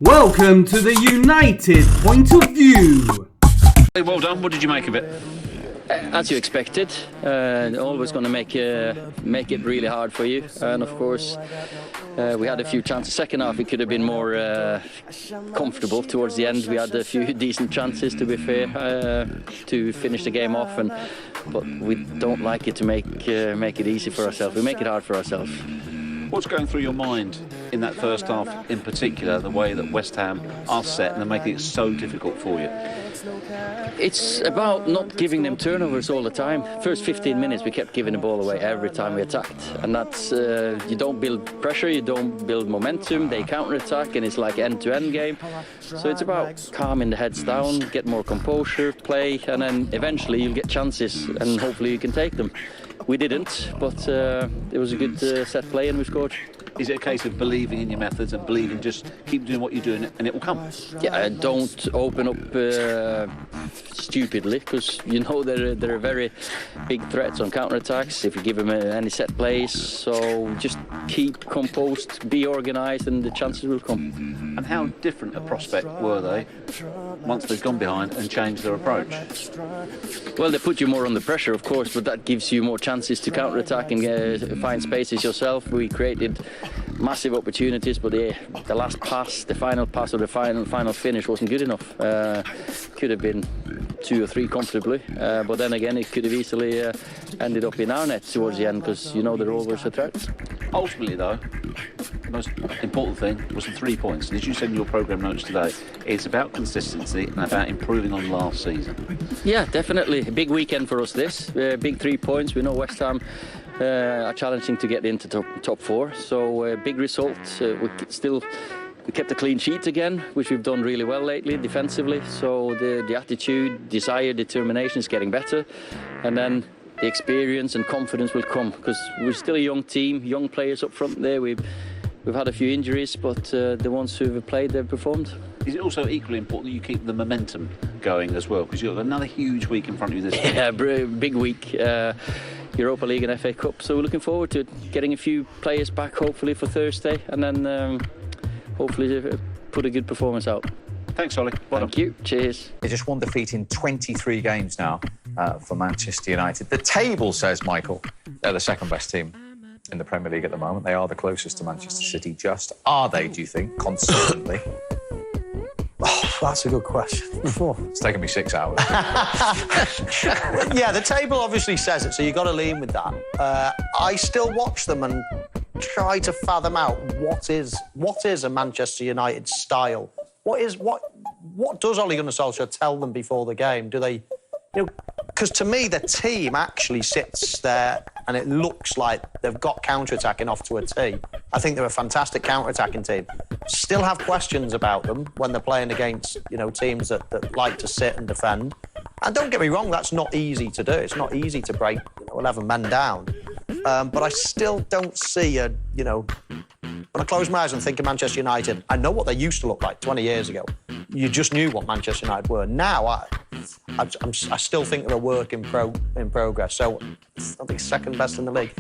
Welcome to the United Point of View. Well done. What did you make of it? As you expected, always going to make it really hard for you. And of course, we had a few chances. Second half, it could have been more comfortable. Towards the end, we had a few decent chances, to be fair, to finish the game off. But we don't like it to make it easy for ourselves. We make it hard for ourselves. What's going through your mind in that first half, in particular, the way that West Ham are set and they're making it so difficult for you? It's about not giving them turnovers all the time. First 15 minutes we kept giving the ball away every time we attacked, and that's you don't build pressure, you don't build momentum, they counter-attack, and it's like end-to-end game. So it's about calming the heads down, get more composure, play, and then eventually you'll get chances and hopefully you can take them. We didn't, but it was a good set play and we scored. Is it a case of believing in your methods and believing just keep doing what you're doing and it will come? Yeah, don't open up stupidly, because you know they're very big threats on counter-attacks if you give them any set plays. So just keep composed, be organised, and the chances will come. And how different a prospect were they once they've gone behind and changed their approach? Well, they put you more under pressure, of course, but that gives you more chances to counter-attack and find spaces yourself. We created massive opportunities, but the last pass, the final pass or the final finish wasn't good enough. Could have been 2 or 3 comfortably, but then again it could have easily ended up in our net towards the end, because you know they're always a threat. Ultimately though, the most important thing was the 3 points, and as you said in your programme notes today, it's about consistency and about improving on last season. Yeah, definitely a big weekend for us this, big 3 points. We know West Ham are challenging to get into top 4, so big result. We kept a clean sheet again, which we've done really well lately defensively. So the attitude, desire, determination is getting better, and then the experience and confidence will come, because we're still a young team, young players up front there. We've had a few injuries, but the ones who have played, they've performed. Is it also equally important that you keep the momentum going as well, because you've got another huge week in front of you this week? Yeah, big week. Europa League and FA Cup, so we're looking forward to it. Getting a few players back hopefully for Thursday, and then hopefully put a good performance out. Thanks, Ole. Thank you. Cheers. They're just one defeat in 23 games now for Manchester United. The table says, Michael, they're the second best team in the Premier League at the moment. They are the closest to Manchester City. Just are they, do you think, consistently? Oh, that's a good question. It's taken me 6 hours. Yeah, the table obviously says it, so you've got to lean with that. I still watch them and try to fathom out what is a Manchester United style. What does Ole Solskjaer tell them before the game? Do they, because to me the team actually sits there and it looks like they've got counter-attacking off to a T. I think they're a fantastic counter-attacking team. Still have questions about them when they're playing against, teams that like to sit and defend. And don't get me wrong, that's not easy to do. It's not easy to break 11 men down. But I still don't see when I close my eyes and think of Manchester United, I know what they used to look like 20 years ago. You just knew what Manchester United were. Now, I still think they're a work in progress. So I think second best in the league.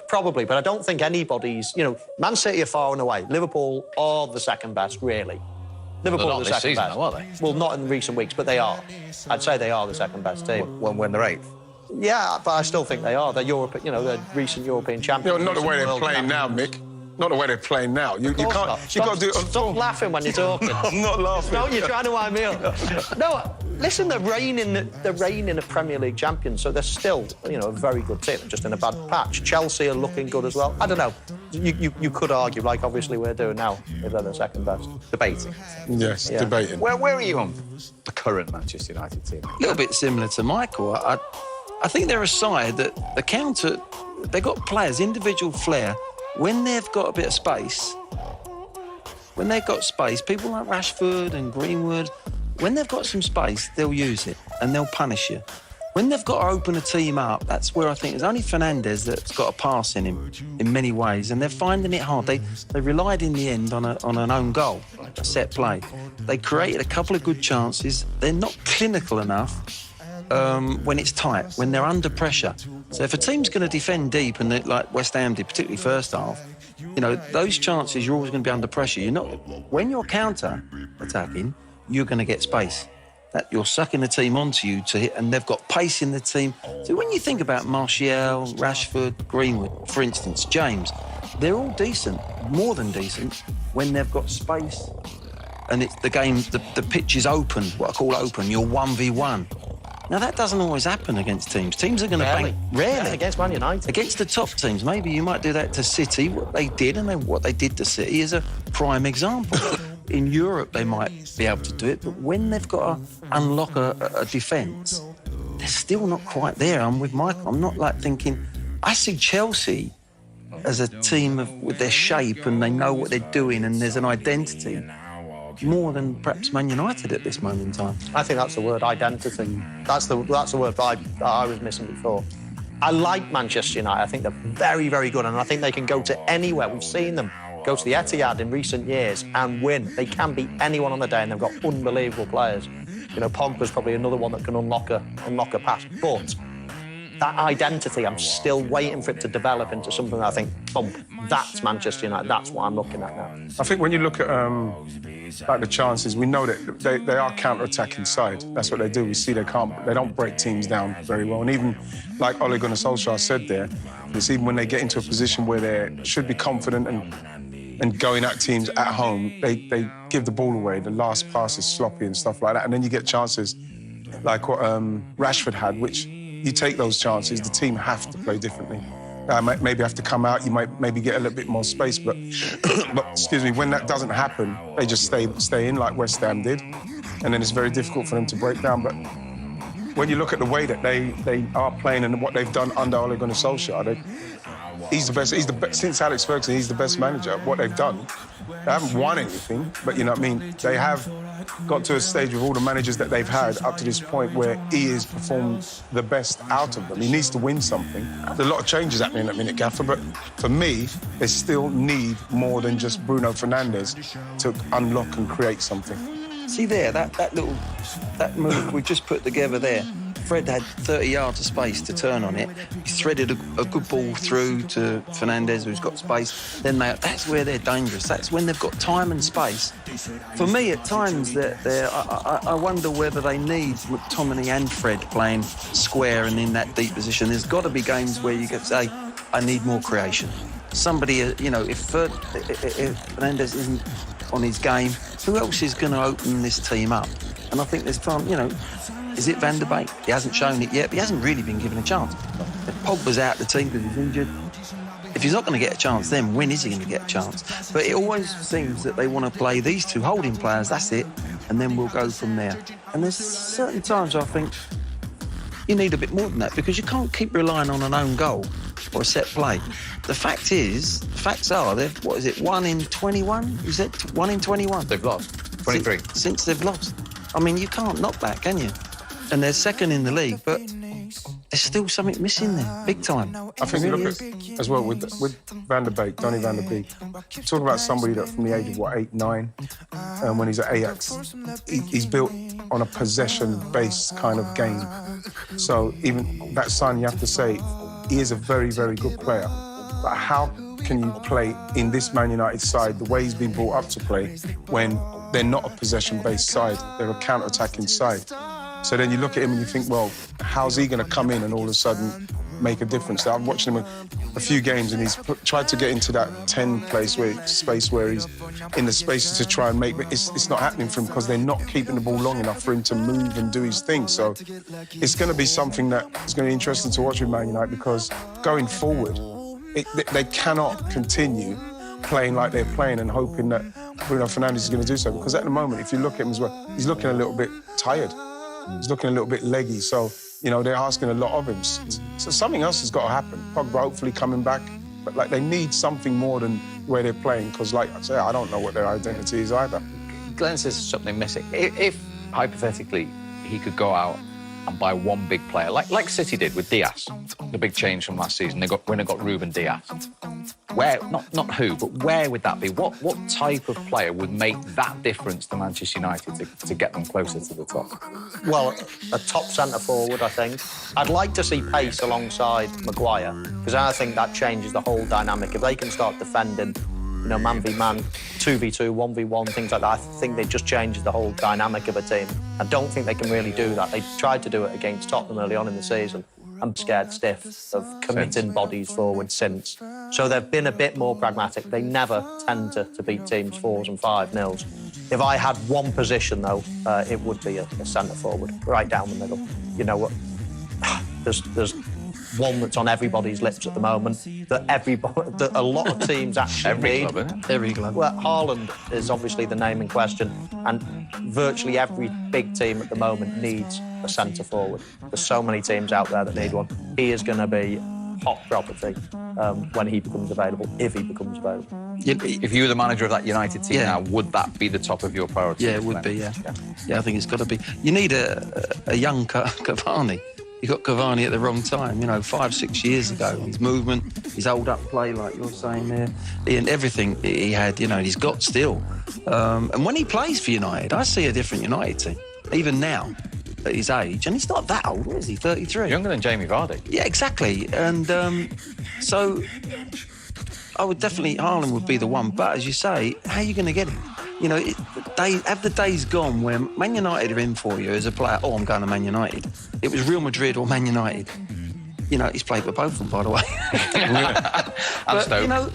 Probably, but I don't think anybody's... Man City are far and away. Liverpool are the second best, really. Liverpool are the second best. Though, are they? Well, not in recent weeks, but they are. I'd say they are the second best team. When they're 8th? Yeah, but I still think they are. They're they're recent European champions. Not the way they're playing now, Mick. Not the way they're playing now. You can't. You got to do it on Stop form. laughing when you're talking. I'm not laughing. No, you're trying to wind me up. No, listen, they're reigning a Premier League champion, so they're still, a very good team, just in a bad patch. Chelsea are looking good as well. I don't know. You could argue, like obviously we're doing now, if they're the second best. Debating. Yes, Yeah. debating. Where are you on the current Manchester United team? A little bit similar to Michael. I think they're a side that they've got players, individual flair. When they've got a bit of space, people like Rashford and Greenwood, when they've got some space, they'll use it and they'll punish you. When they've got to open a team up, that's where I think there's only Fernandes that's got a pass in him in many ways, and they're finding it hard. They relied in the end on an own goal, a set play. They created a couple of good chances. They're not clinical enough when it's tight, when they're under pressure. So if a team's going to defend deep, and like West Ham did, particularly first half, you know, those chances, you're always going to be under pressure. You're not, when you're counter-attacking, you're going to get space. That you're sucking the team onto you to hit, and they've got pace in the team. So when you think about Martial, Rashford, Greenwood, for instance, James, they're all decent, more than decent, when they've got space. And it's the game, the pitch is open, what I call open, you're 1v1. Now, that doesn't always happen against teams. Teams are going to bang... Rarely. Yeah, against Man United. Against the top teams, maybe you might do that to City. What they did and what they did to City is a prime example. In Europe, they might be able to do it, but when they've got to unlock a defence, they're still not quite there. I'm with Michael. I'm not like thinking... I see Chelsea as a team with their shape, and they know what they're doing, and there's an identity, more than perhaps Man United at this moment in time. I think that's the word, identity. That's the word I was missing before. I like Manchester United. I think they're very, very good, and I think they can go to anywhere. We've seen them go to the Etihad in recent years and win. They can beat anyone on the day, and they've got unbelievable players. You know, Pogba's probably another one that can unlock a pass. But that identity, I'm still waiting for it to develop into something that I think, boom, that's Manchester United. That's what I'm looking at now. I think when you look at like the chances, we know that they are counter-attacking side. That's what they do. We see they don't break teams down very well. And even like Ole Solskjaer said there, it's even when they get into a position where they should be confident and going at teams at home, they give the ball away. The last pass is sloppy and stuff like that. And then you get chances like what Rashford had, which you take those chances, the team have to play differently. Maybe have to come out, you might maybe get a little bit more space, but excuse me, when that doesn't happen, they just stay in like West Ham did, and then it's very difficult for them to break down. But when you look at the way that they are playing and what they've done under Ole Solskjaer, he's the best. Since Alex Ferguson, he's the best manager at what they've done. They haven't won anything, but you know what I mean? They have got to a stage with all the managers that they've had up to this point where he has performed the best out of them. He needs to win something. There's a lot of changes happening in that minute, Gaffer, but for me, they still need more than just Bruno Fernandes to unlock and create something. See there, that move we just put together there. Fred had 30 yards of space to turn on it. He threaded a good ball through to Fernandes, who's got space. Then that's where they're dangerous. That's when they've got time and space. For me, at times, I wonder whether they need McTominay and Fred playing square and in that deep position. There's got to be games where you could say, I need more creation. Somebody, you know, if Fernandes isn't on his game, who else is going to open this team up? And I think there's time, you know, is it Van der Beek? He hasn't shown it yet, but he hasn't really been given a chance. If Pogba's out of the team because he's injured, if he's not going to get a chance, then when is he going to get a chance? But it always seems that they want to play these two holding players, that's it, and then we'll go from there. And there's certain times I think you need a bit more than that because you can't keep relying on an own goal or a set play. The facts are, what is it, 1 in 21? Is it 1 in 21? They've lost. 23. Since they've lost. I mean, you can't knock that, can you? And they're second in the league, but there's still something missing there, big time. I think you look at, as well, with Van der Beek, Donny Van der Beek, talk about somebody that from the age of, 8, 9, when he's at Ajax, he's built on a possession-based kind of game. So even that son, you have to say, he is a very, very good player. But how can you play in this Man United side the way he's been brought up to play when they're not a possession-based side, they're a counter-attacking side? So then you look at him and you think, well, how's he going to come in and all of a sudden make a difference? I'm watching him a few games and he's tried to get into that 10 space where he's in the spaces to try and make, but it's not happening for him because they're not keeping the ball long enough for him to move and do his thing. So it's going to be something that is going to be interesting to watch with Man United because going forward, they cannot continue playing like they're playing and hoping that Bruno Fernandes is going to do so. Because at the moment, if you look at him as well, he's looking a little bit tired. He's looking a little bit leggy. So, you know, they're asking a lot of him. So something else has got to happen. Pogba hopefully coming back. But, like, they need something more than where they're playing. Because, like I say, I don't know what their identity is either. Glenn says something missing. If hypothetically, he could go out and buy one big player, like City did with Diaz, the big change from last season. They got Ruben Diaz. Where, not who, but where would that be? What type of player would make that difference to Manchester United to get them closer to the top? Well, a top centre-forward, I think. I'd like to see pace alongside Maguire, because I think that changes the whole dynamic. If they can start defending, you know, man v man, 2v2, 1v1, things like that, I think it just changes the whole dynamic of a team. I don't think they can really do that. They tried to do it against Tottenham early on in the season. I'm scared stiff of committing bodies forward since. So they've been a bit more pragmatic. They never tend to beat teams 4s and 5-0s. If I had one position, though, it would be a centre-forward, right down the middle. You know what? There's one that's on everybody's lips at the moment that a lot of teams actually need. Club, isn't it? Every club. Well, Haaland is obviously the name in question, and virtually every big team at the moment needs a centre-forward. There's so many teams out there that need one. He is going to be hot property when he becomes available, if he becomes available. If you were the manager of that United team now, would that be the top of your priority? Yeah, it would be, yeah. Yeah, I think it's got to be. You need a young Cavani. You got Cavani at the wrong time, you know, 5-6 years ago. His movement, his hold-up play, like you're saying there, and everything he had, you know, he's got still. And when he plays for United, I see a different United team, even now, at his age. And he's not that old, what is he, 33? Younger than Jamie Vardy. Yeah, exactly. And so I would definitely, Haaland would be the one. But as you say, how are you going to get him? You know, have the days gone where Man United are in for you as a player? Oh, I'm going to Man United. It was Real Madrid or Man United. You know, he's played for both of them, by the way. But, you know,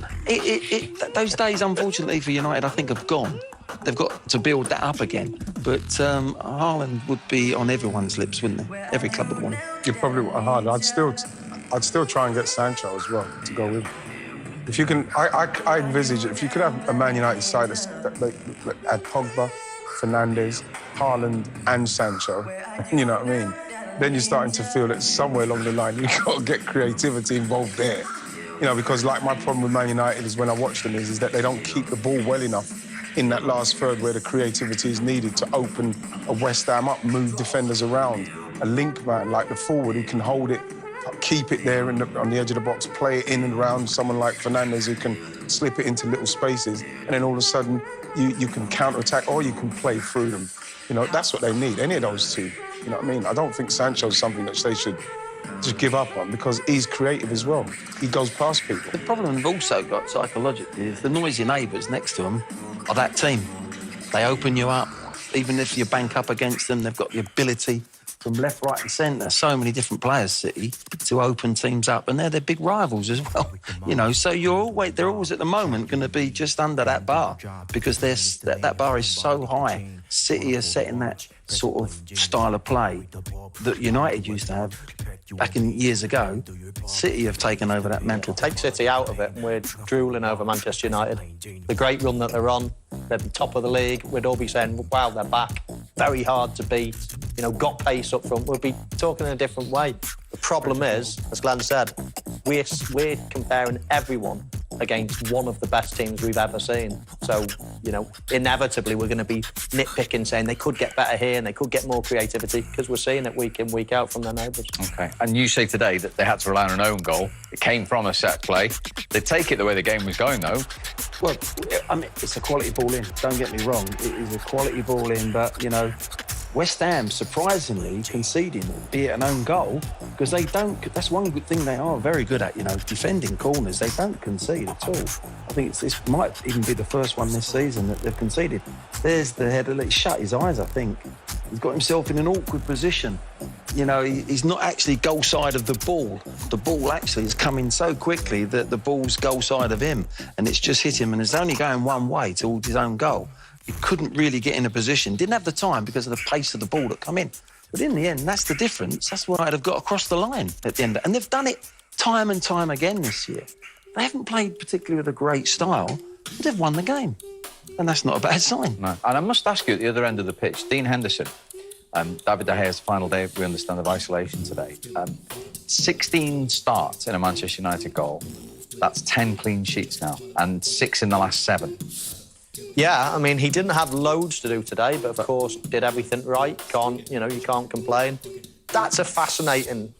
those days, unfortunately, for United, I think have gone. They've got to build that up again. But Haaland would be on everyone's lips, wouldn't they? Every club would want him. You probably hard. I'd still try and get Sancho as well to go with. If you can, I envisage if you could have a Man United side that had Pogba, Fernandes, Haaland, and Sancho. You know what I mean? Then you're starting to feel that somewhere along the line you've got to get creativity involved there. You know, because like my problem with Man United is when I watch them is that they don't keep the ball well enough in that last third where the creativity is needed to open a West Ham up, move defenders around, a link man like the forward who can hold it, keep it there on the edge of the box, play it in and around someone like Fernandes who can slip it into little spaces, and then all of a sudden you can counter-attack or you can play through them. You know, that's what they need, any of those two. You know what I mean? I don't think Sancho's something that they should just give up on because he's creative as well. He goes past people. The problem they've also got psychologically is the noisy neighbours next to them are that team. They open you up. Even if you bank up against them, they've got the ability from left, right and centre, so many different players, City, to open teams up, and they're their big rivals as well. You know, so they're always at the moment going to be just under that bar because that bar is so high. City are setting that sort of style of play that United used to have back in years ago. City have taken over that mental. Take City out of it and we're drooling over Manchester United. The great run that they're on, they're the top of the league, we'd all be saying, wow, they're back. Very hard to beat, you know, got pace up front. We'll be talking in a different way. The problem is, as Glenn said, we're comparing everyone against one of the best teams we've ever seen. So, you know, inevitably we're going to be nitpicking, saying they could get better here and they could get more creativity because we're seeing it week in, week out from their neighbours. OK. And you say today that they had to rely on an own goal. It came from a set play. They take it the way the game was going, though. Well, I mean, it's a quality ball in. Don't get me wrong. It is a quality ball in, but, you know, West Ham, surprisingly, conceding, be it an own goal, because they don't... That's one good thing they are very good at, you know, defending corners. They don't concede at all. I think this might even be the first one this season that they've conceded. There's the header. He shut his eyes, I think. He's got himself in an awkward position. You know, he's not actually goal side of the ball. The ball actually is coming so quickly that the ball's goal side of him, and it's just hit him, and it's only going one way towards his own goal. He couldn't really get in a position. Didn't have the time because of the pace of the ball that come in. But in the end, that's the difference. That's why I'd have got across the line at the end. And they've done it time and time again this year. They haven't played particularly with a great style, but they've won the game. And that's not a bad sign. No. And I must ask you, at the other end of the pitch, Dean Henderson, David De Gea's final day, we understand, of isolation today. 16 starts in a Manchester United goal. That's 10 clean sheets now, and 6 in the last 7. Yeah, I mean, he didn't have loads to do today, but of course did everything right. You can't complain. That's a fascinating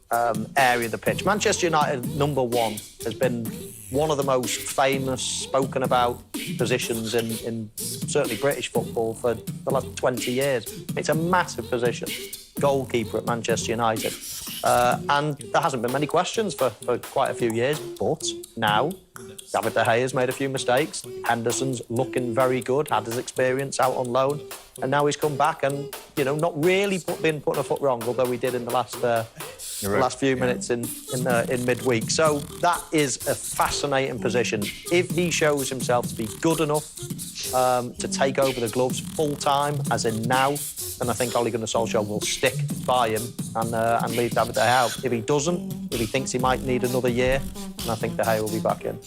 area of the pitch. Manchester United, number one, has been one of the most famous, spoken about positions in certainly British football for the last 20 years. It's a massive position, goalkeeper at Manchester United. And there hasn't been many questions for quite a few years, but now David De Gea has made a few mistakes. Henderson's looking very good, had his experience out on loan, and now he's come back and, you know, not really been putting a foot wrong, although he did in the last few minutes in midweek. So that is a fascinating position. If he shows himself to be good enough to take over the gloves full time, as in now, then I think Ole Solskjaer will stick by him and leave David De Gea out. If he doesn't, if he thinks he might need another year, then I think De Gea will be back in.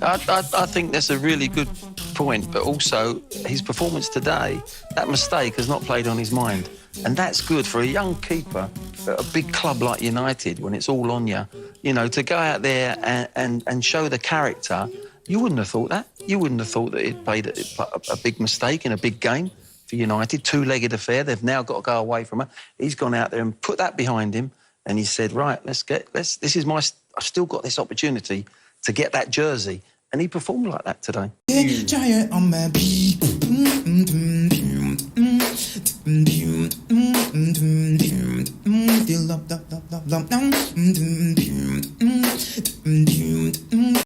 I think that's a really good point, but also his performance today, that mistake has not played on his mind. And that's good for a young keeper at a big club like United, when it's all on you, you know, to go out there and show the character. You wouldn't have thought that. You wouldn't have thought that he'd played a big mistake in a big game for United, two-legged affair. They've now got to go away from it. He's gone out there and put that behind him, and he said, right, I've still got this opportunity to get that jersey. And he performed like that today.